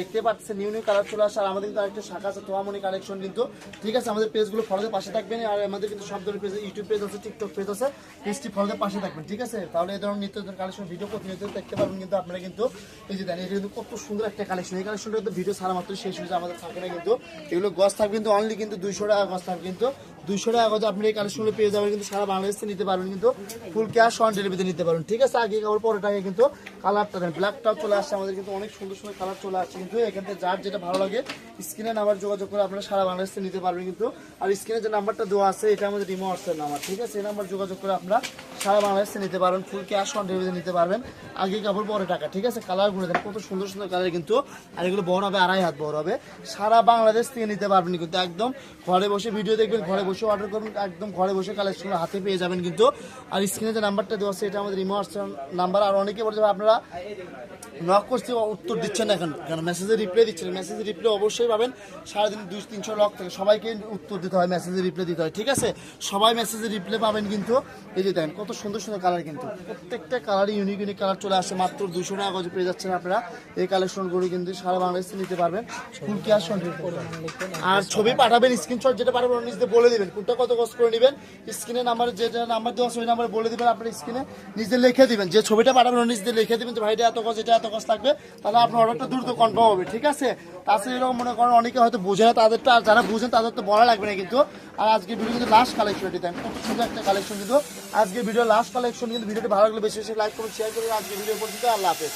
দেখতে পাচ্ছেন new new colour চলে আসে। আর আমাদের কিন্তু আরেকটা শাখা আছে তোয়ামনি কালেকশন কিন্তু, ঠিক আছে। আমাদের পেজগুলো ফলোতে পাশে থাকবেন। আর আমাদের কিন্তু সব ধরনের পেজ, ইউটিউব পেজ আছে, টিকটক পেজ আছে, পেজটি ফলোতে পাশে থাকবেন, ঠিক আছে। তাহলে এই ধরনের নিত্য নতুন কালেকশন ভিডিও প্রতিনিয়ত দেখতে পারবেন কিন্তু আপনারা কিন্তু। এই যে দেন এটা কিন্তু কত সুন্দর একটা কালেকশন। এই কালেকশনটা কিন্তু ভিডিও ছাড়া মাত্র শেষ হয়ে যায়, আমাদের থাকে না কিন্তু। এগুলো গজ থাকবে কিন্তু অনলি কিন্তু 200 টাকা গজ থাকবে কিন্তু। 200 টাকা গজ আপনি এই কালেকশনগুলো পেয়ে যাবেন কিন্তু সারা বাংলাদেশে নিতে পারবেন কিন্তু, ফুল ক্যাশ অন ডেলিভারিতে নিতে পারবেন, ঠিক আছে। আগে কাপড় পরে টাকা কিন্তু কালারটা দেন ব্ল্যাকটাও চলে আসছে আমাদের কিন্তু, অনেক সুন্দর সুন্দর কালার চলে আসছে কিন্তু। এখান থেকে যার যেটা ভালো লাগে স্ক্রিনে নাম্বার যোগাযোগ করে আপনারা সারা বাংলাদেশে নিতে পারবেন কিন্তু। আর স্ক্রিনে যে নাম্বারটা দেওয়া আছে এটা আমাদের রিমো হোয়াটসঅ্যাপ নাম্বার, ঠিক আছে। এই নাম্বার যোগাযোগ করে আপনারা সারা বাংলাদেশে নিতে পারবেন, ফুল ক্যাশ অন ডেলিভারিতে নিতে পারবেন। আগে কাপড় পরে টাকা, ঠিক আছে। কালারগুলো দেন কত সুন্দর সুন্দর কালার কিন্তু। আর এগুলো বড় হবে 2.5 হাত বড় হবে, সারা বাংলাদেশ থেকে নিতে পারবেন কিন্তু। একদম ঘরে বসে ভিডিও দেখবেন, ঘরে বসে অর্ডার করবেন, একদম ঘরে বসে কালেকশন হাতে পেয়ে যাবেন কিন্তু। আর স্ক্রিনে যে নাম্বারটা দেওয়া আছে এটা আমাদের রিমো হোয়াটসঅ্যাপ নাম্বার। আর অনেকে বলতে আপনারা নক করতে উত্তর দিচ্ছেন না এখন, কেন মেসেজে রিপ্লাই দিচ্ছেন। মেসেজে রিপ্লাই অবশ্যই পাবেন, সারাদিন 200-300 লক থেকে সবাইকে উত্তর দিতে হয়, মেসেজে রিপ্লাই দিতে হয়, ঠিক আছে। সবাই মেসেজে রিপ্লাই পাবেন কিন্তু। এই যে দেখেন কত সুন্দর সুন্দর কালার কিন্তু, প্রত্যেকটা কালারই ইউনিক ইউনিক কালার চলে আসে। মাত্র 200 টাকা গজে পেয়ে যাচ্ছেন আপনারা। এই কালেকশনগুলো কিন্তু সারা বাংলাদেশে নিতে পারবেন, ফুল ক্যাশ অন ডেলিভারি। আর ছবি পাঠাবেন, স্ক্রিনশট যেটা পাঠাবেন নিজে বলে দেবেন কোনটা কত গজ করে নেবেন। স্ক্রিনে নাম্বার যেটা নাম্বার দেওয়া আছে ওই নাম্বারে বলে দেবেন, আপনার স্ক্রিনে নিজে লিখে দিবেন। যে ছবিটা পাঠাবেন নিজে লিখে দেবেন যে ভাইটা এত গজ, এটা এত গজ থাকবে, তাহলে আপনার অর্ডারটা দ্রুত কনফার্ম হবে, ঠিক আছে। তাছাড়া এরকম মনে করেন অনেকে হয়তো বোঝে না, তাদেরটা আর যারা বুঝেন তাদের তো বলা লাগবে না কিন্তু। আর আজকে ভিডিও কিন্তু লাস্ট কালেকশন, এটি কত সুন্দর একটা কালেকশন কিন্তু। আজকে ভিডিও লাস্ট কালেকশন কিন্তু। ভিডিওটি ভালো লাগলে বেশি বেশি লাইক করুন, শেয়ার করুন। আজকে ভিডিও পর্যন্ত, আল্লাহ হাফেজ।